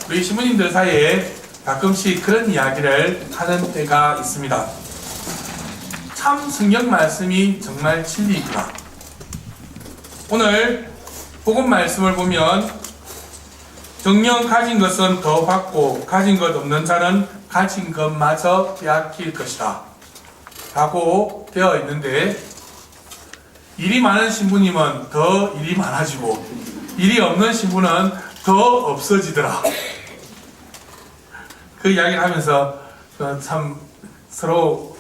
우리 신부님들 사이에 가끔씩 그런 이야기를 하는 때가 있습니다. 참 성경 말씀이 정말 진리이구나. 오늘 복음 말씀을 보면 정녕 가진 것은 더 받고 가진 것 없는 자는 가진 것마저 빼앗길 것이다 라고 되어 있는데, 일이 많은 신부님은 더 일이 많아지고 일이 없는 신부는 더 없어지더라. 그 이야기를 하면서 참 서로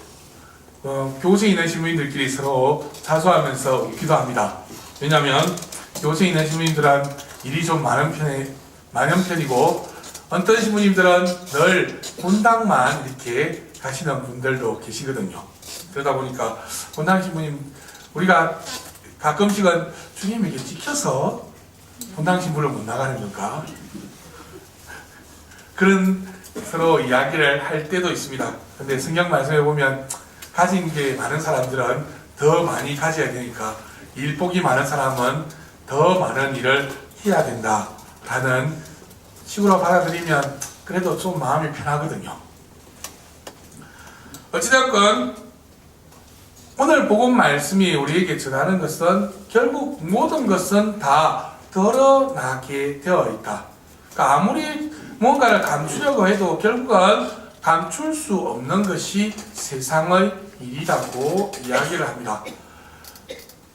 교수에 있는 신부님들끼리 서로 자수하면서 웃기도 합니다. 왜냐하면 교수에 있는 신부님들은 일이 좀 많은 편이고 어떤 신부님들은 늘 본당만 이렇게 가시는 분들도 계시거든요. 그러다 보니까 본당 신부님, 우리가 가끔씩은 주님에게 찍혀서 본당 신부를 못 나가는 건가? 그런 서로 이야기를 할 때도 있습니다. 근데 성경 말씀에 보면 가진 게 많은 사람들은 더 많이 가져야 되니까 일복이 많은 사람은 더 많은 일을 해야 된다 라는 식으로 받아들이면 그래도 좀 마음이 편하거든요. 어찌됐건 오늘 복음 말씀이 우리에게 전하는 것은 결국 모든 것은 다 드러나게 되어 있다. 그러니까 아무리 뭔가를 감추려고 해도 결국은 감출 수 없는 것이 세상의 일이라고 이야기를 합니다.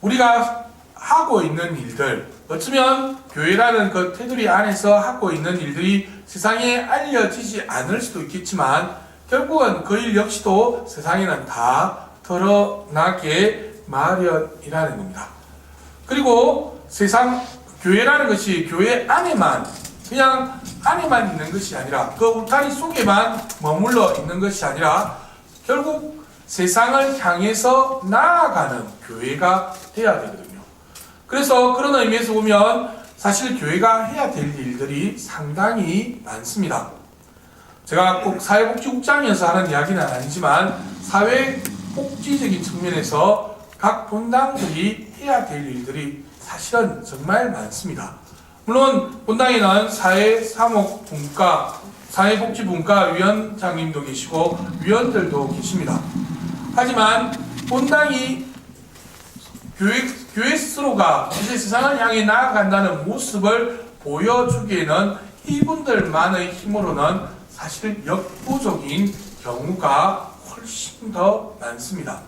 우리가 하고 있는 일들, 어쩌면 교회라는 그 테두리 안에서 하고 있는 일들이 세상에 알려지지 않을 수도 있겠지만 결국은 그 일 역시도 세상에는 다 드러나게 마련이라는 겁니다. 그리고 교회라는 것이 교회 안에만, 그냥 안에만 있는 것이 아니라 그 울타리 속에만 머물러 있는 것이 아니라 결국 세상을 향해서 나아가는 교회가 돼야 되거든요. 그래서 그런 의미에서 보면 사실 교회가 해야 될 일들이 상당히 많습니다. 제가 꼭 사회복지국장이어서 하는 이야기는 아니지만 사회복지적인 측면에서 각 본당들이 해야 될 일들이 사실은 정말 많습니다. 물론 본당에는 사회복지분과위원장님도 계시고 위원들도 계십니다. 하지만 본당이 교회 스스로가 이제 세상을 향해 나아간다는 모습을 보여주기에는 이분들만의 힘으로는 사실 역부족인 경우가 훨씬 더 많습니다.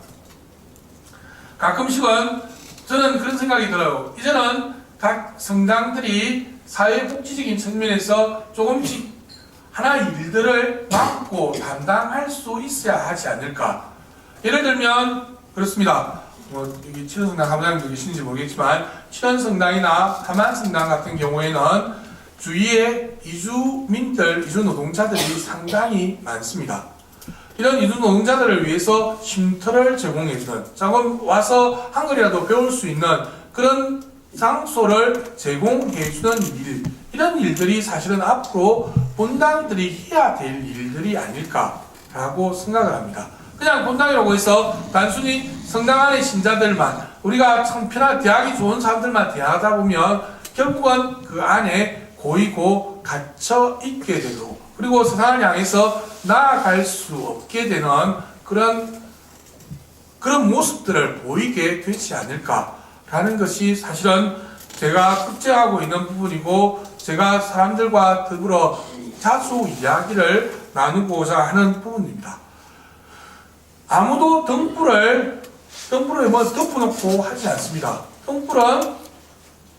가끔씩은 저는 그런 생각이 들어요. 이제는 각 성당들이 사회복지적인 측면에서 조금씩 하나의 일들을 맡고 담당할 수 있어야 하지 않을까. 예를 들면 그렇습니다. 여기 칠원성당 사무장님도 계신지 모르겠지만 칠원성당이나 함안성당 같은 경우에는 주위에 이주 노동자들이 상당히 많습니다. 이런 이주 노동자들을 위해서 쉼터를 제공해주는, 조금 와서 한글이라도 배울 수 있는 그런 장소를 제공해주는 일, 이런 일들이 사실은 앞으로 본당들이 해야 될 일들이 아닐까라고 생각을 합니다. 그냥 본당이라고 해서 단순히 성당 안의 신자들만, 우리가 참 대하기 좋은 사람들만 대하다 보면 결국은 그 안에 고이고 갇혀 있게 되고, 그리고 세상을 향해서 나아갈 수 없게 되는 그런 모습들을 보이게 되지 않을까라는 것이 사실은 제가 걱정하고 있는 부분이고, 제가 사람들과 더불어 자주 이야기를 나누고자 하는 부분입니다. 아무도 등불을 덮어놓고 하지 않습니다. 등불은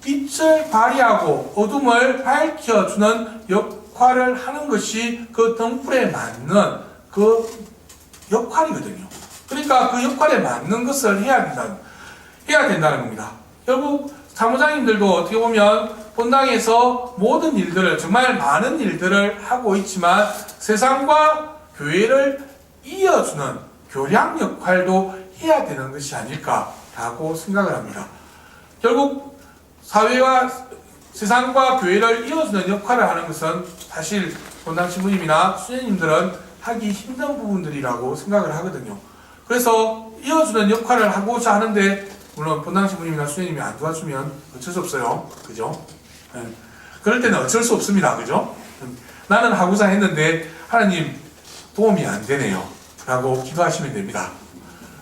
빛을 발휘하고 어둠을 밝혀주는 역할을 하는 것이 그 등불에 맞는 그 역할이거든요. 그러니까 그 역할에 맞는 것을 해야 된다는 겁니다. 결국 사무장님들도 어떻게 보면 본당에서 모든 일들을, 정말 많은 일들을 하고 있지만 세상과 교회를 이어주는 교량 역할도 해야 되는 것이 아닐까라고 생각을 합니다. 결국 사회와 세상과 교회를 이어주는 역할을 하는 것은 사실 본당 신부님이나 수녀님들은 하기 힘든 부분들이라고 생각을 하거든요. 그래서 이어주는 역할을 하고자 하는데, 물론 본당 신부님이나 수녀님이 안 도와주면 어쩔 수 없어요. 그죠? 그럴 때는 어쩔 수 없습니다. 그죠? 나는 하고자 했는데 하나님 도움이 안 되네요 라고 기도하시면 됩니다.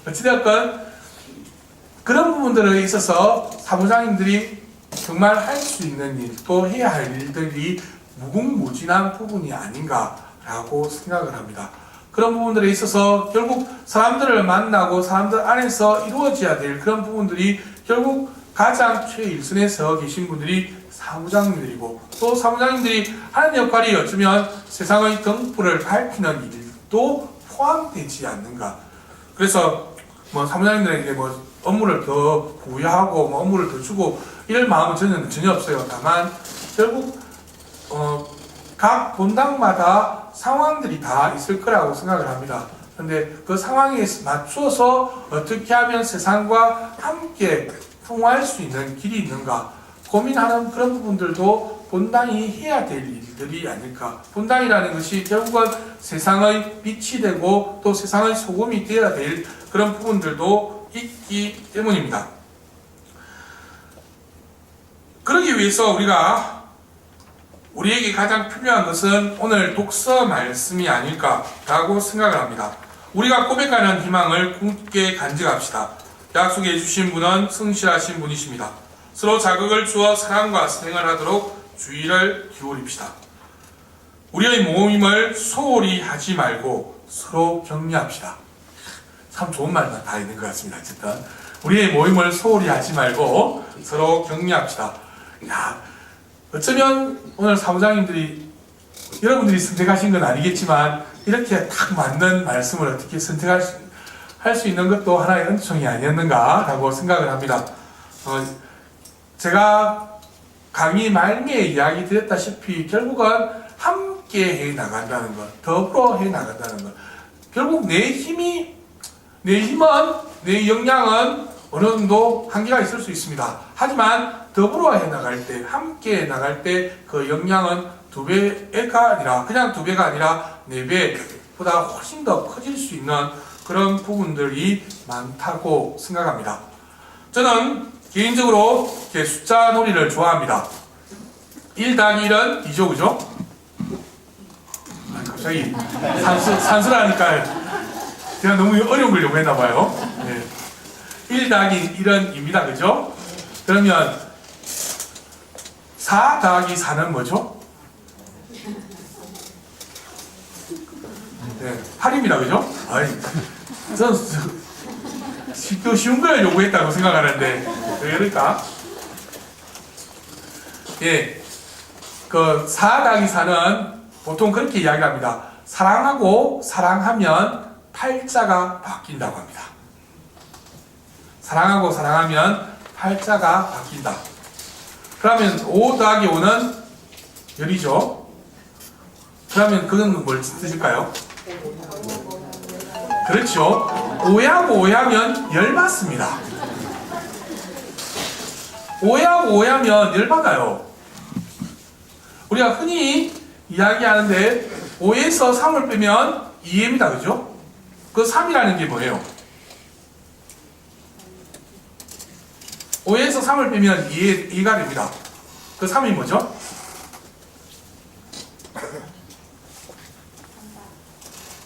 어찌되었건 그런 부분들에 있어서 사무장님들이 정말 할 수 있는 일, 또 해야 할 일들이 무궁무진한 부분이 아닌가라고 생각을 합니다. 그런 부분들에 있어서 결국 사람들을 만나고 사람들 안에서 이루어져야 될 그런 부분들이 결국 가장 최일선에 서 계신 분들이 사무장님들이고, 또 사무장님들이 하는 역할이 어쩌면 세상의 등불을 밝히는 일도 포함되지 않는가. 그래서 뭐 사무장님들에게 뭐 업무를 더 부여하고 뭐 업무를 더 주고 이럴 마음은 저는 전혀 없어요. 다만 결국 각 본당마다 상황들이 다 있을 거라고 생각을 합니다. 그런데 그 상황에 맞춰서 어떻게 하면 세상과 함께 통할 수 있는 길이 있는가 고민하는 그런 부분들도 본당이 해야 될 일들이 아닐까. 본당이라는 것이 결국은 세상의 빛이 되고 또 세상의 소금이 되어야 될 그런 부분들도 있기 때문입니다. 그러기 위해서 우리에게 가장 필요한 것은 오늘 독서 말씀이 아닐까라고 생각을 합니다. 우리가 고백하는 희망을 굳게 간직합시다. 약속해 주신 분은 성실하신 분이십니다. 서로 자극을 주어 사랑과 선행을 하도록 주의를 기울입시다. 우리의 모임을 소홀히 하지 말고 서로 격려합시다. 참 좋은 말만 다 있는 것 같습니다. 어쨌든 우리의 모임을 소홀히 하지 말고 서로 격려합시다. 야, 어쩌면 오늘 사무장님들이 여러분들이 선택하신 건 아니겠지만 이렇게 딱 맞는 말씀을 어떻게 선택할 수 있는 것도 하나의 은총이 아니었는가라고 생각을 합니다. 제가 강의 말미에 이야기 드렸다시피 결국은 함께 해 나간다는 것, 더불어 해 나간다는 것. 결국 내 힘은, 내 역량은 어느 정도 한계가 있을 수 있습니다. 하지만 더불어 해 나갈 때, 함께 해 나갈 때 그 역량은 2배가 아니라, 그냥 2배가 아니라 4배보다 훨씬 더 커질 수 있는 그런 부분들이 많다고 생각합니다. 저는 개인적으로 숫자 놀이를 좋아합니다. 1-1은 2죠, 그죠? 갑자기 산수라니까 제가 너무 어려운 걸 요구했나봐요. 네. 1-1은 2입니다, 그죠? 그러면 4-4는 뭐죠? 네, 8입니다, 그죠? 아니, 저는 쉬운 걸 요구했다고 생각하는데 왜 그럴까? 예, 그 4-4는 보통 그렇게 이야기합니다. 사랑하고 사랑하면 팔자가 바뀐다고 합니다. 사랑하고 사랑하면 팔자가 바뀐다. 그러면 5-5는 열이죠. 그러면 그건 뭘 뜻일까요? 그렇죠. 5하고 열받습니다. 5하고 열받아요. 우리가 흔히 이야기하는데 5에서 3을 빼면 2입니다. 그죠? 그 3이라는 게 뭐예요? 5에서 3을 빼면 2가 됩니다. 그 3이 뭐죠?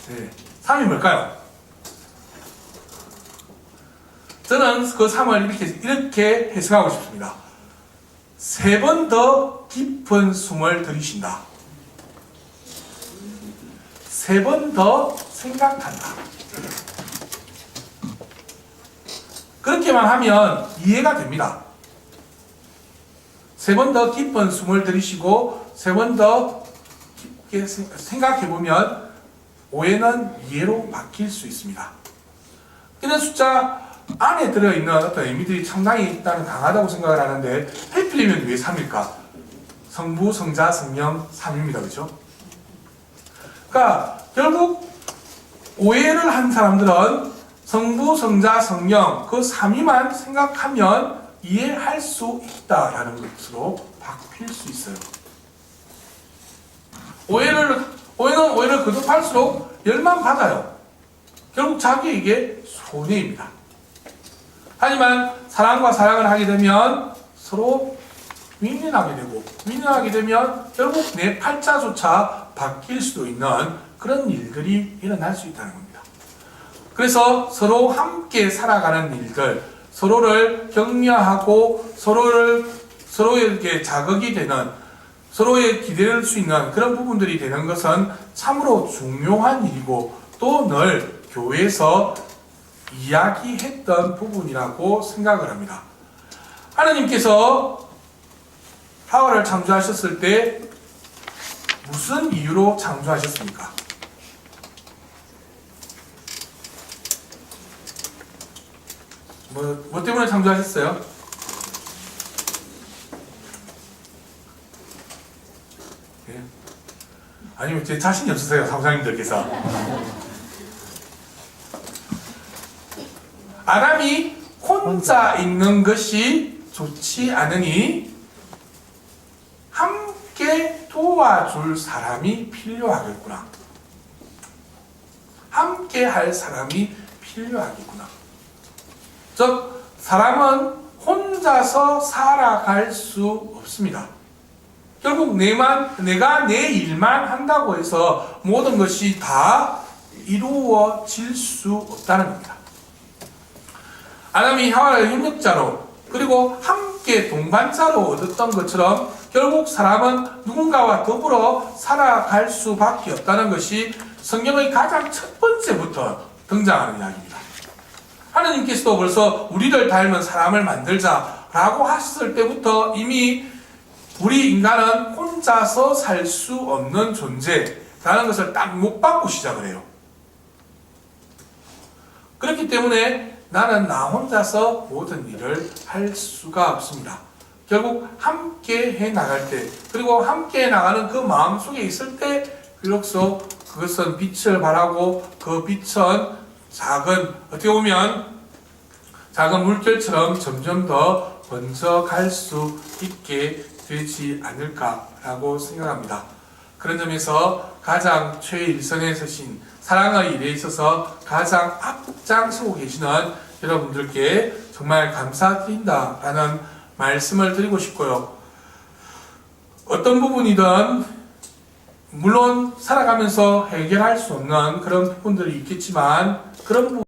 네, 3이 뭘까요? 저는 그 3을 이렇게 해석하고 싶습니다. 3번 더 깊은 숨을 들이쉰다. 3번 더 생각한다. 그렇게만 하면 이해가 됩니다. 3번 더 깊은 숨을 들이쉬고 3번 더 깊게 생각해보면 5에는 이해로 바뀔 수 있습니다. 이런 숫자 안에 들어있는 어떤 의미들이 상당히 일단은 강하다고 생각을 하는데 하필이면 왜 3일까? 성부, 성자, 성령 3입니다. 그렇죠? 그러니까 결국 오해를 한 사람들은 성부, 성자, 성령 그 3위만 생각하면 이해할 수 있다라는 것으로 바뀔 수 있어요. 오해는 오해를 거듭할수록 열만 받아요. 결국 자기에게 손해입니다. 하지만 사랑과 사랑을 하게 되면 서로 윈윈하게 되면 결국 내 팔자조차 바뀔 수도 있는 그런 일들이 일어날 수 있다는 겁니다. 그래서 서로 함께 살아가는 일들, 서로를 격려하고 서로에게 자극이 되는, 서로의 기댈 수 있는 그런 부분들이 되는 것은 참으로 중요한 일이고 또 늘 교회에서 이야기했던 부분이라고 생각을 합니다. 하나님께서 하와를 창조하셨을 때 무슨 이유로 창조하셨습니까? 뭐 때문에 창조하셨어요? 예? 아니면 제 자신이 없으세요, 사무장님들께서? 아담이 혼자 있는 것이 좋지 않으니 함께 도와줄 사람이 필요하겠구나. 함께 할 사람이 필요하겠구나. 즉, 사람은 혼자서 살아갈 수 없습니다. 결국 내가 내 일만 한다고 해서 모든 것이 다 이루어질 수 없다는 겁니다. 아담이 하와를 협력자로 그리고 함께 동반자로 얻었던 것처럼 결국 사람은 누군가와 더불어 살아갈 수밖에 없다는 것이 성경의 가장 첫 번째부터 등장하는 이야기입니다. 하나님께서도 벌써 우리를 닮은 사람을 만들자라고 하셨을 때부터 이미 우리 인간은 혼자서 살 수 없는 존재라는 것을 딱 못 받고 시작을 해요. 그렇기 때문에 나는 나 혼자서 모든 일을 할 수가 없습니다. 결국 함께 해 나갈 때, 그리고 함께 해 나가는 그 마음 속에 있을 때 비로소 그것은 빛을 발하고 그 빛은 어떻게 보면 작은 물결처럼 점점 더 번져갈 수 있게 되지 않을까라고 생각합니다. 그런 점에서 가장 최일선에 서신 사랑의 일에 있어서 가장 앞장서고 계시는 여러분들께 정말 감사드린다라는 말씀을 드리고 싶고요. 어떤 부분이든 물론 살아가면서 해결할 수 없는 그런 부분들이 있겠지만 그런 부분